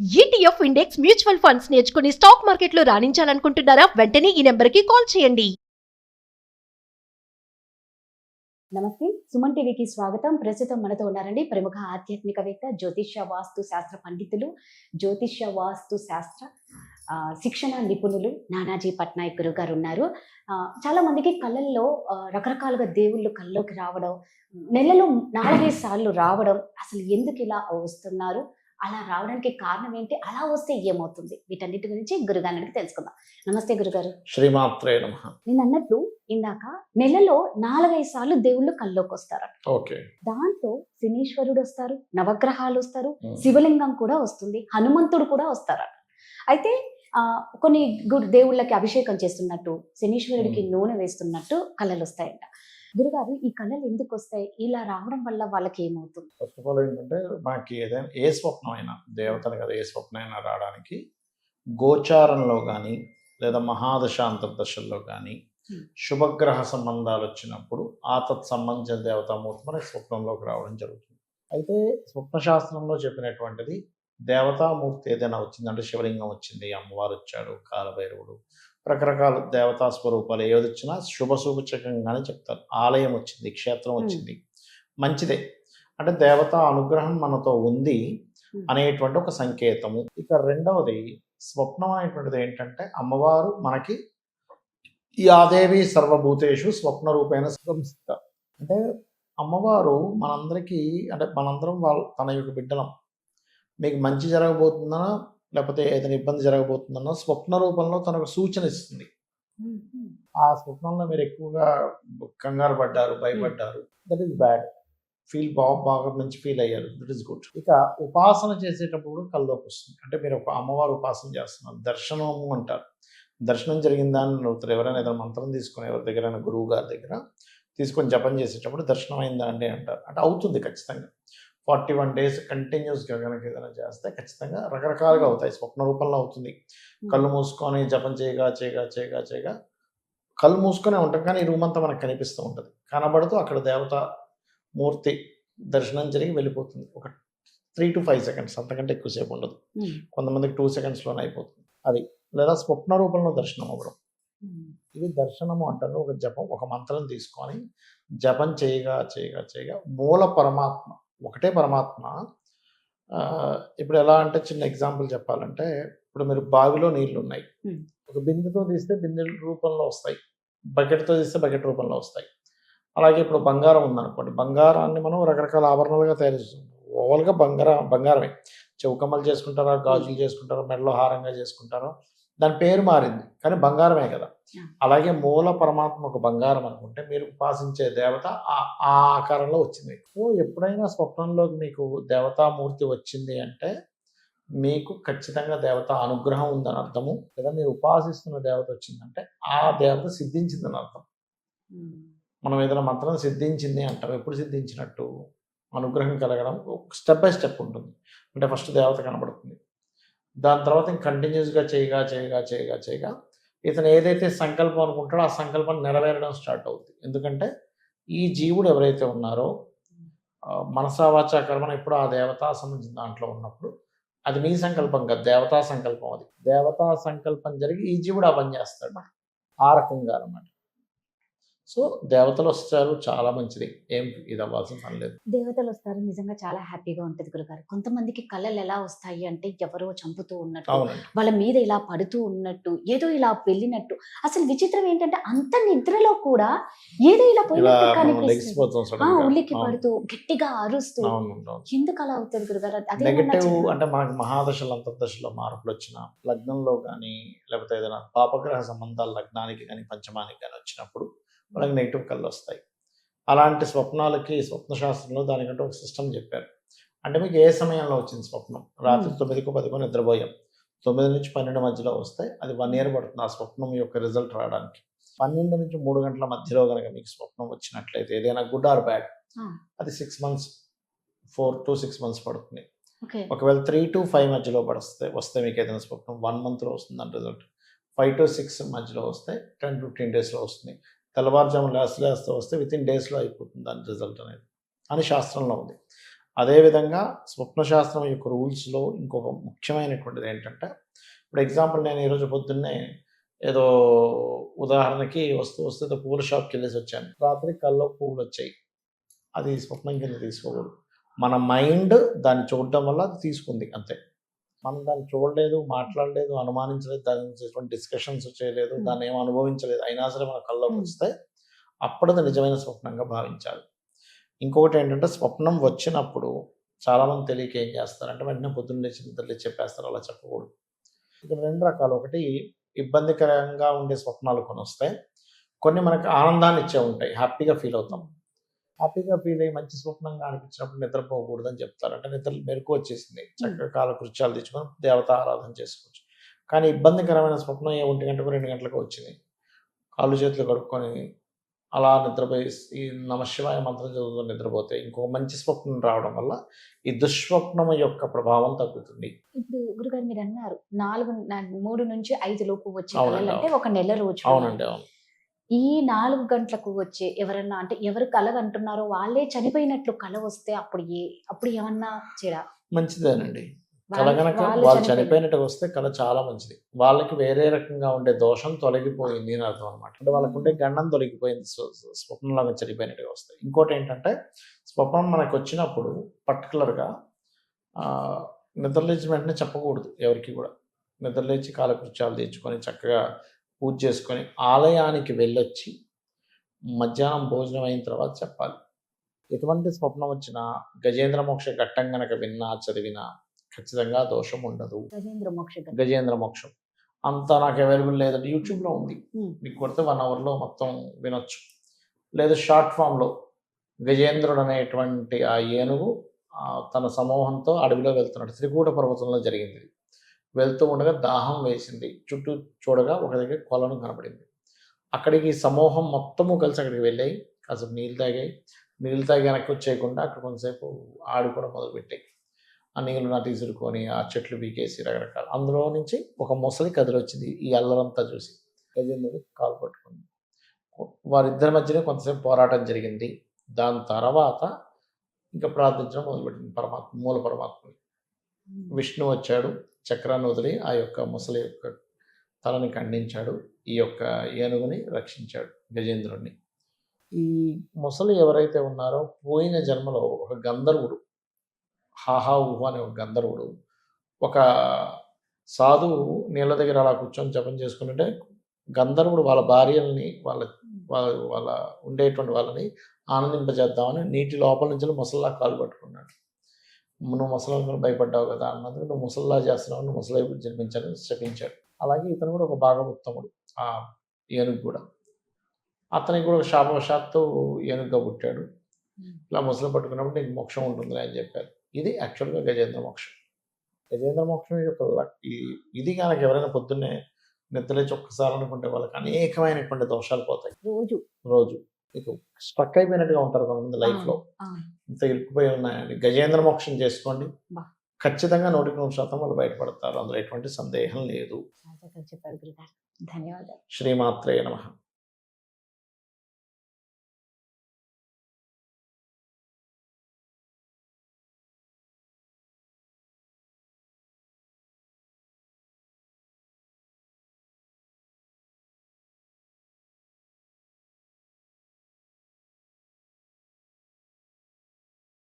ETF index mutual funds నేర్చుకుని stock మార్కెట్లో రాణించాలనుకుంటున్నారా? వెంటనే ఈ నెంబర్కి కాల్ చేయండి. నమస్తే, సుమన్ టీవీకి స్వాగతం. ప్రస్తుతం మనతో ఉన్నారండి ప్రముఖ ఆధ్యాత్మికవేత్త, జ్యోతిష్య వాస్తు శాస్త్ర పండితులు, జ్యోతిష్య వాస్తు శాస్త్ర శిక్షణ నిపుణులు నానాజీ పట్నాయక్ గురువు గారు ఉన్నారు. చాలా మందికి కళల్లో రకరకాలుగా దేవుళ్ళు కల్లోకి రావడం, నెలలో 4-5 సార్లు రావడం, అసలు ఎందుకు ఇలా వస్తున్నారు, అలా రావడానికి కారణం ఏంటి, అలా వస్తే ఏమవుతుంది, వీటన్నిటి గురించి గురుగారిని అడిగి తెలుసుకుందాం. నమస్తే గురుగారు. శ్రీమాత్రే నమః. నేను అన్నట్లు ఇందాక నెలలో 4-5 సార్లు దేవుళ్ళు కల్లోకి వస్తారట. ఓకే. దాంట్లో శనీశ్వరుడు వస్తారు, నవగ్రహాలు వస్తారు, శివలింగం కూడా వస్తుంది, హనుమంతుడు కూడా వస్తారట. అయితే కొన్ని దేవుళ్ళకి అభిషేకం చేస్తున్నట్టు, శనీశ్వరుడికి నూనె వేస్తున్నట్టు కళలు వస్తాయంట. గురుగారు, ఈ కళలు ఎందుకు వస్తాయి, ఇలా రావడం వల్ల వాళ్ళకి ఏమవుతుంది? ఫస్ట్ ఆఫ్ ఆల్ ఏంటంటే, మనకి ఏదైనా ఏ స్వప్నమైనా, దేవతలు కదా ఏ స్వప్నమైనా రావడానికి గోచారంలో కానీ లేదా మహాదశ అంతర్దశల్లో కానీ శుభగ్రహ సంబంధాలు వచ్చినప్పుడు ఆ తత్సంబంధించిన దేవతామూర్తి మనకి స్వప్నంలోకి రావడం జరుగుతుంది. అయితే స్వప్నశాస్త్రంలో చెప్పినటువంటిది, దేవతామూర్తి ఏదైనా వచ్చిందంటే, శివలింగం వచ్చింది, అమ్మవారు వచ్చాడు, కాలభైరవుడు, రకరకాల దేవతా స్వరూపాలు ఏది వచ్చినా శుభ సూచకంగానే చెప్తారు. ఆలయం వచ్చింది, క్షేత్రం వచ్చింది, మంచిదే అంటే దేవతా అనుగ్రహం మనతో ఉంది అనేటువంటి ఒక సంకేతము. ఇక రెండవది, స్వప్నం అనేటువంటిది ఏంటంటే, అమ్మవారు మనకి యాదేవి సర్వభూతేషు స్వప్న రూపేణ సంస్థిత. అంటే అమ్మవారు మనందరికీ, అంటే మనందరం తన యొక్క బిడ్డలం, మీకు మంచి జరగబోతుందనో లేకపోతే ఏదైనా ఇబ్బంది జరగబోతుందనో స్వప్న రూపంలో తనకు సూచన ఇస్తుంది. ఆ స్వప్నంలో మీరు ఎక్కువగా కంగారు పడ్డారు, భయపడ్డారు, దట్ ఈస్ బ్యాడ్. బాగా మంచి ఫీల్ అయ్యారు, దట్ ఈస్ గుడ్. ఇక ఉపాసన చేసేటప్పుడు కల్లోకి వస్తుంది. అంటే మీరు ఒక అమ్మవారు ఉపాసన చేస్తున్నారు, దర్శనము అంటారు. దర్శనం జరిగిందని నవ్వుతారు. ఎవరైనా ఏదైనా మంత్రం తీసుకొని ఎవరి దగ్గరైనా గురువు గారి దగ్గర తీసుకొని జపం చేసేటప్పుడు దర్శనం అయిందా అండి అంటారు. అంటే అవుతుంది ఖచ్చితంగా. 41 days కంటిన్యూస్గా కనుక ఏదైనా చేస్తే ఖచ్చితంగా రకరకాలుగా అవుతాయి. స్వప్న రూపంలో అవుతుంది. కళ్ళు మూసుకొని జపం చేయగా చేయగా చేయగా చేయగా కళ్ళు మూసుకొనే ఉంటాం, కానీ ఈ రూమ్ అంతా మనకు కనిపిస్తూ ఉంటుంది. కనబడుతూ అక్కడ దేవత మూర్తి దర్శనం జరిగి వెళ్ళిపోతుంది. ఒక 3 to 5 seconds, అంతకంటే ఎక్కువసేపు ఉండదు. కొంతమందికి 2 secondsలోనే అయిపోతుంది. అది లేదా స్వప్న రూపంలో దర్శనం అవ్వడం, ఇది దర్శనము అంటారు. ఒక జపం, ఒక మంత్రం తీసుకొని జపం చేయగా చేయగా చేయగా మూల పరమాత్మ, ఒకటే పరమాత్మ. ఇప్పుడు ఎలా అంటే, చిన్న ఎగ్జాంపుల్ చెప్పాలంటే, ఇప్పుడు మీరు బావిలో నీళ్లు ఉన్నాయి, ఒక బిందెతో తీస్తే బిందె రూపంలో వస్తాయి, బకెట్తో తీస్తే బకెట్ రూపంలో వస్తాయి. అలాగే ఇప్పుడు బంగారం ఉందనుకోండి, బంగారాన్ని మనం రకరకాల ఆభరణాలుగా తయారు చేస్తాం. ఓవల్గా బంగారమే. చౌకమ్మలు చేసుకుంటారా, గాజులు చేసుకుంటారా, మెడలో హారంగా చేసుకుంటారా, దాని పేరు మారింది, కానీ బంగారమే కదా. అలాగే మూల పరమాత్మ ఒక బంగారం అనుకుంటే, మీరు ఉపాసించే దేవత ఆ ఆకారంలో వచ్చింది. సో ఎప్పుడైనా స్వప్నంలోకి మీకు దేవతామూర్తి వచ్చింది అంటే, మీకు ఖచ్చితంగా దేవత అనుగ్రహం ఉందని అర్థము. లేదా మీరు ఉపాసిస్తున్న దేవత వచ్చిందంటే ఆ దేవత సిద్ధించిందని అర్థం. మనం ఏదైనా మంత్రం సిద్ధించింది అంటారు. ఎప్పుడు సిద్ధించినట్టు? అనుగ్రహం కలగడం స్టెప్ బై స్టెప్ ఉంటుంది. అంటే ఫస్ట్ దేవత కనబడుతుంది, దాని తర్వాత ఇంక కంటిన్యూస్గా చేయగా చేయగా చేయగా చేయగా ఇతను ఏదైతే సంకల్పం అనుకుంటాడో ఆ సంకల్పం నెరవేరడం స్టార్ట్ అవుతుంది. ఎందుకంటే ఈ జీవుడు ఎవరైతే ఉన్నారో మనసా వాచా కర్మణ ఎప్పుడు ఆ దేవతా సంబంధించిన దాంట్లో ఉన్నప్పుడు, అది మీ సంకల్పం కాదు, దేవతా సంకల్పం. అది దేవతా సంకల్పం జరిగి ఈ జీవుడు ఆ పని చేస్తాడు. ఆ రకంగా అన్నమాట. సో దేవతలు వస్తారు, చాలా మంచిది, ఏం ఇది అవ్వాల్సిన పని లేదు. దేవతలు వస్తారు, నిజంగా చాలా హ్యాపీగా ఉంటుంది గురుగారు. కొంతమందికి కళలు ఎలా వస్తాయి అంటే, ఎవరో చంపుతూ ఉన్నట్టు, వాళ్ళ మీద ఇలా పడుతూ ఉన్నట్టు, ఏదో ఇలా వెళ్ళినట్టు. అసలు విచిత్రం ఏంటంటే, అంత నిద్రలో కూడా ఏదో ఇలా ఉలిక్కి పడుతూ గట్టిగా అరుస్తూ, ఎందుకు అలా అవుతుంది గురుగారు? నెగటివ్ అంటే మనకు మహాదశలు అంతర్దశలో మార్పులు వచ్చిన, లగ్నంలో కానీ లేకపోతే ఏదైనా పాపగ్రహ సంబంధాలు లగ్నానికి కానీ పంచమానికి కానీ వచ్చినప్పుడు వాళ్ళకి నెగిటివ్ కళ్ళు వస్తాయి. అలాంటి స్వప్నాలకి స్వప్నశాస్త్రంలో దానికంటే ఒక సిస్టమ్ చెప్పారు. అంటే మీకు ఏ సమయంలో వచ్చింది స్వప్నం, రాత్రి 9కు 10కు నిద్రపోయాం, 9 నుంచి 12 మధ్యలో వస్తే అది 1 year పడుతుంది ఆ స్వప్నం యొక్క రిజల్ట్ రావడానికి. 12 నుంచి 3 గంటల మధ్యలో కనుక మీకు స్వప్నం వచ్చినట్లయితే, ఏదైనా గుడ్ ఆర్ బ్యాడ్, అది 6 months, 4 to 6 months పడుతుంది. ఒకవేళ 3 to 5 మధ్యలో వస్తే మీకు ఏదైనా స్వప్నం 1 monthలో వస్తుంది అని రిజల్ట్. 5 to 6 మధ్యలో వస్తే 10-15 daysలో వస్తుంది. తెల్లవారుజాము లేస్తూ వస్తే విత్ ఇన్ డేస్లో అయిపోతుంది దాని రిజల్ట్ అనేది అని శాస్త్రంలో ఉంది. అదేవిధంగా స్వప్నశాస్త్రం యొక్క రూల్స్లో ఇంకొక ముఖ్యమైనటువంటిది ఏంటంటే, ఇప్పుడు ఎగ్జాంపుల్ నేను ఈరోజు పొద్దున్నే ఏదో ఉదాహరణకి వస్తే ఏదో పూల షాప్కి వెళ్ళేసి వచ్చాను, రాత్రి కల్లో పువ్వులు వచ్చాయి, అది స్వప్నం కింద తీసుకోకూడదు. మన మైండ్ దాన్ని చూడడం వల్ల అది తీసుకుంది అంతే. మనం దాన్ని చూడలేదు, మాట్లాడలేదు, అనుమానించలేదు, దాని గురించి ఎటువంటి డిస్కషన్స్ చేయలేదు, దాన్ని ఏమో అనుభవించలేదు, అయినా సరే మన కల్లోకి వస్తే అప్పుడు అది నిజమైన స్వప్నంగా భావించాలి. ఇంకొకటి ఏంటంటే, స్వప్నం వచ్చినప్పుడు చాలామంది తెలియక ఏం చేస్తారంటే వెంటనే పొద్దున్న లేచి నిద్ర లేచి చెప్పేస్తారు. అలా చెప్పకూడదు. ఇక్కడ 2 రకాలు. ఒకటి ఇబ్బందికరంగా ఉండే స్వప్నాలు కొన్ని వస్తాయి, కొన్ని మనకు ఆనందాన్ని ఇచ్చే ఉంటాయి, హ్యాపీగా ఫీల్ అవుతాం. హ్యాపీగా ఫీల్ అయ్యి మంచి స్వప్నంగా అనిపించినప్పుడు నిద్రపోకూడదని చెప్తారు. అంటే నిద్ర మెలకు వచ్చేసింది, చక్కగా కాలకృత్యాలు తెచ్చుకొని దేవత ఆరాధన చేసుకోవచ్చు. కానీ ఇబ్బందికరమైన స్వప్నం 1 గంటకు 2 గంటలకు వచ్చింది, కాళ్ళు చేతులు కడుక్కొని అలా నిద్రపోయి ఈ నమశివాయ మంత్రం చదువుతూ నిద్రపోతే ఇంకో మంచి స్వప్నం రావడం వల్ల ఈ దుఃస్వప్నం యొక్క ప్రభావం తగ్గుతుంది. ఇప్పుడు గురుగారు మీరు అన్నారు 3 నుంచి 5 లోపు వచ్చే అవునండి, కళలు అంటే ఒక నెల రోజు. అవునండి, అవును. ఈ 4 గంటలకు వచ్చే ఎవరన్నా అంటే ఎవరు కలగంటున్నారో వాళ్ళే చనిపోయినట్లు కల వస్తే అప్పుడు ఏమన్నా చెడా? మంచిదేనండి. కల గనక వాళ్ళు చనిపోయినట్టుగా వస్తే కళ చాలా మంచిది. వాళ్ళకి వేరే రకంగా ఉండే దోషం తొలగిపోయింది అని అర్థం అనమాట. అంటే వాళ్ళకు ఉండే గండం తొలగిపోయింది స్వప్నంలాగా చనిపోయినట్టుగా వస్తాయి. ఇంకోటి ఏంటంటే, స్వప్నం మనకు వచ్చినప్పుడు పర్టికులర్గా నిద్రలేచి వెంటనే చెప్పకూడదు ఎవరికి కూడా. నిద్రలేచి కాలకృత్యాలు తెచ్చుకొని చక్కగా పూజ చేసుకొని ఆలయానికి వెళ్ళొచ్చి మధ్యాహ్నం భోజనం అయిన తర్వాత చెప్పాలి. ఎటువంటి స్వప్నం వచ్చినా గజేంద్ర మోక్ష ఘట్టం గనక విన్నా చదివినా ఖచ్చితంగా దోషం ఉండదు. గజేంద్ర మోక్షం అంతా నాకు అవైలబుల్ లేదంటే యూట్యూబ్లో ఉంది, మీకు కొడితే 1 అవర్లో మొత్తం వినొచ్చు. లేదా షార్ట్ ఫామ్లో గజేంద్రుడు అనేటువంటి ఆ ఏనుగు తన సమూహంతో అడవిలో వెళ్తున్నాడు. త్రికూట పర్వతంలో జరిగింది. వెళ్తూ ఉండగా దాహం వేసింది, చుట్టూ చూడగా ఒక దగ్గర కొలను కనపడింది. అక్కడికి సమూహం మొత్తము కలిసి అక్కడికి వెళ్ళాయి, కాసేపు నీళ్ళు తాగి వెనక్కి వచ్చేయకుండా అక్కడ కొంతసేపు ఆడుకోవడం మొదలుపెట్టాయి. ఆ నీళ్ళు నాటి ఇసురుకొని ఆ చెట్లు పీకేసి రకరకాల. అందులో నుంచి ఒక ముసలి కదిలొచ్చింది. ఈ అల్లరంతా చూసి గజేంద్రుడు కాలు పట్టుకుంది. వారిద్దరి మధ్యనే కొంతసేపు పోరాటం జరిగింది. దాని తర్వాత ఇంకా ప్రార్థించడం మొదలుపెట్టింది మూల పరమాత్మని. విష్ణు వచ్చాడు, చక్రాన్ని వదిలి ఆ యొక్క ముసలి యొక్క తలని ఖండించాడు, ఈ యొక్క ఏనుగుని రక్షించాడు, గజేంద్రుడిని. ఈ ముసలి ఎవరైతే ఉన్నారో పోయిన జన్మలో ఒక గంధర్వుడు, హాహా ఊహు అనే ఒక గంధర్వుడు, ఒక సాధువు నీళ్ళ దగ్గర అలా కూర్చొని జపం చేసుకుంటుంటే గంధర్వుడు వాళ్ళ భార్యల్ని వాళ్ళ ఉండేటువంటి వాళ్ళని ఆనందింపజేద్దామని నీటి లోపల నుంచి ముసలిలా కాలు పట్టుకున్నాడు. నువ్వు ముసలి భయపడ్డావు కదా అన్నందుకు నువ్వు ముసలిలా చేస్తున్నావు, నువ్వు ముసలి జన్మించాలని శపించాడు. అలాగే ఇతను కూడా ఒక బాగా ఉత్తముడు, ఆ ఏనుగు కూడా. అతనికి కూడా శాపవశాత్తు ఏనుగుగా పుట్టాడు. ఇలా ముసలి పట్టుకున్నప్పుడు నీకు మోక్షం ఉంటుంది అని చెప్పారు. ఇది యాక్చువల్గా గజేంద్ర మోక్షం. గజేంద్ర మోక్షం యొక్క ఇది కనుక ఎవరైనా పొద్దున్నే నిద్రలేచి ఒక్కసారి అనుకుంటే వాళ్ళకి అనేకమైనటువంటి దోషాలు పోతాయి. రోజు మీకు స్ట్రక్ అయిపోయినట్టుగా ఉంటారు కొంతమంది లైఫ్లో, ఇంత ఇరుక్కుపోయి ఉన్నాయండి. గజేంద్ర మోక్షం చేసుకోండి, ఖచ్చితంగా 100% వాళ్ళు బయటపడతారు, అందులో ఎటువంటి సందేహం లేదు. చెప్పారు గురుగారు, ధన్యవాదాలు. శ్రీమాత్రే నమః.